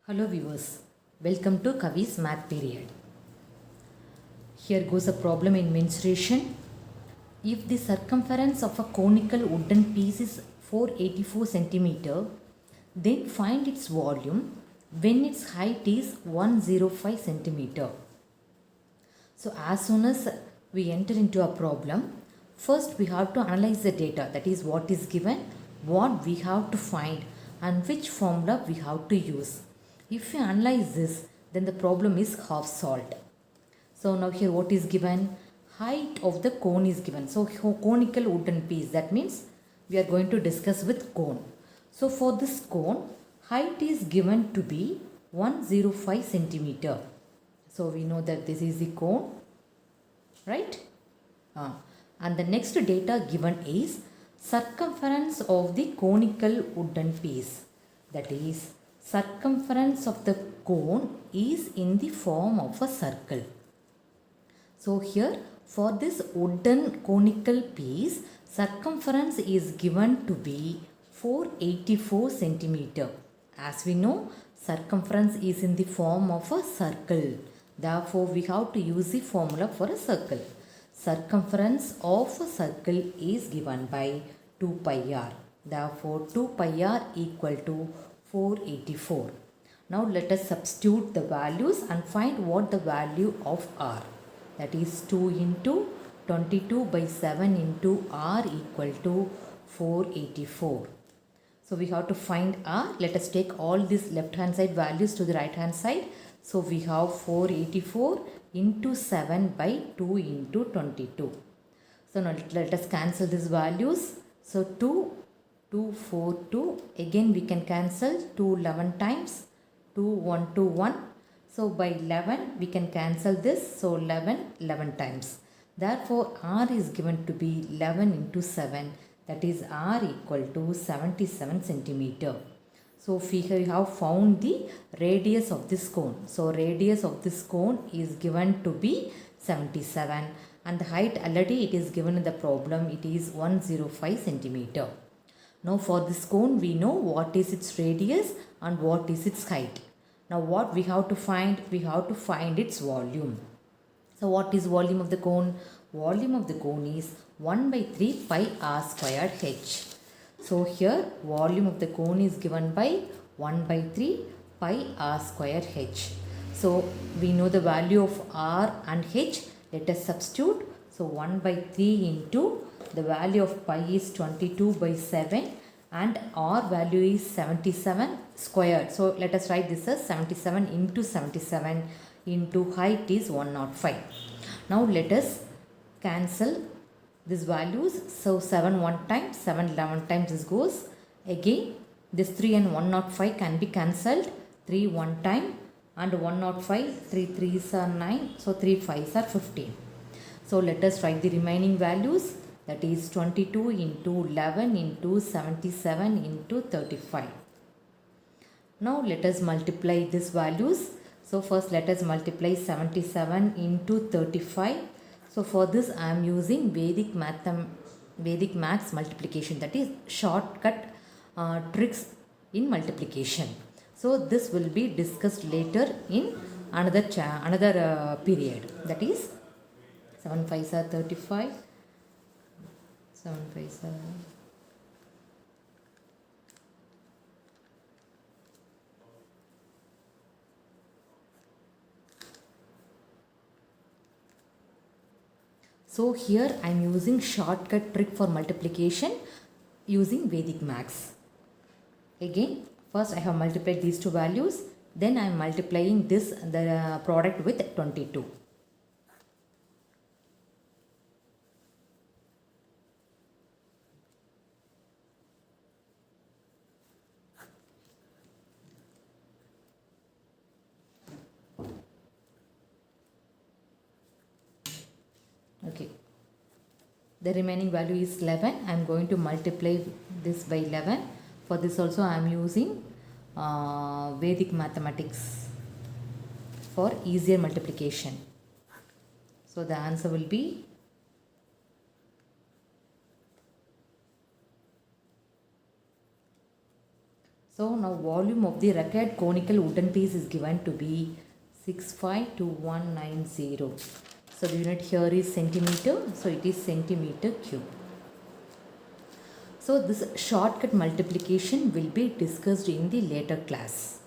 Hello viewers, welcome to Kavi's math period. Here goes a problem in mensuration. If the circumference of a conical wooden piece is 484 centimeter, then find its volume when its height is 105 centimeter. So as soon as we enter into a problem, first we have to analyze the data, that is what is given, what we have to find and which formula we have to use. If you analyze this, then the problem is half solved. So now here what is given? Height of the cone is given. So conical wooden piece, that means we are going to discuss with cone. So for this cone, height is given to be 105 centimeter. So we know that this is the cone, right? And the next data given is circumference of the conical wooden piece. That is, circumference of the cone is in the form of a circle. So here for this wooden conical piece, circumference is given to be 484 centimeter. As we know, circumference is in the form of a circle. Therefore, we have to use the formula for a circle. Circumference of a circle is given by 2 pi r. Therefore, 2 pi r equal to 484. Now, let us substitute the values and find what the value of r. That is 2 into 22 by 7 into r equal to 484. So, we have to find r. Let us take all these left hand side values to the right hand side. So, we have 484 into 7 by 2 into 22. So, now let us cancel these values. So, 2, 2, 4, 2. Again we can cancel 2 11 times. 2, 1, 2, 1. So, by 11 we can cancel this. So, 11, 11 times. Therefore, r is given to be 11 into 7. That is r equal to 77 centimeter. So, we have found the radius of this cone. So, radius of this cone is given to be 77 and the height already it is given in the problem, it is 105 centimeter. Now, for this cone we know what is its radius and what is its height. Now, what we have to find? We have to find its volume. So, what is volume of the cone? Volume of the cone is 1 by 3 pi r squared h. So, here volume of the cone is given by 1 by 3 pi r square h. So, we know the value of r and h. Let us substitute. So, 1 by 3 into the value of pi is 22 by 7 and r value is 77 squared. So, let us write this as 77 into 77 into height is 105. Now, let us cancel these values. So, 7 1 time, 7 11 times this goes. Again, this 3 and 105 can be cancelled. 3 1 time and 105, 3 3s are 9. So, 3 5s are 15. So, let us write the remaining values. That is 22 into 11 into 77 into 35. Now, let us multiply these values. So, first let us multiply 77 into 35. So, for this I am using Vedic maths multiplication, that is shortcut tricks in multiplication. So, this will be discussed later in another period, that is 7 5s are 35, 7 5s are So, here I am using shortcut trick for multiplication using Vedic maths. Again, first I have multiplied these two values, then I am multiplying the product with 22. Okay. The remaining value is 11. I am going to multiply this by 11. For this also I am using Vedic mathematics for easier multiplication. So, the answer will be So now volume of the required conical wooden piece is given to be 652190. So the unit here is centimeter, so it is centimeter cube. So this shortcut multiplication will be discussed in the later class.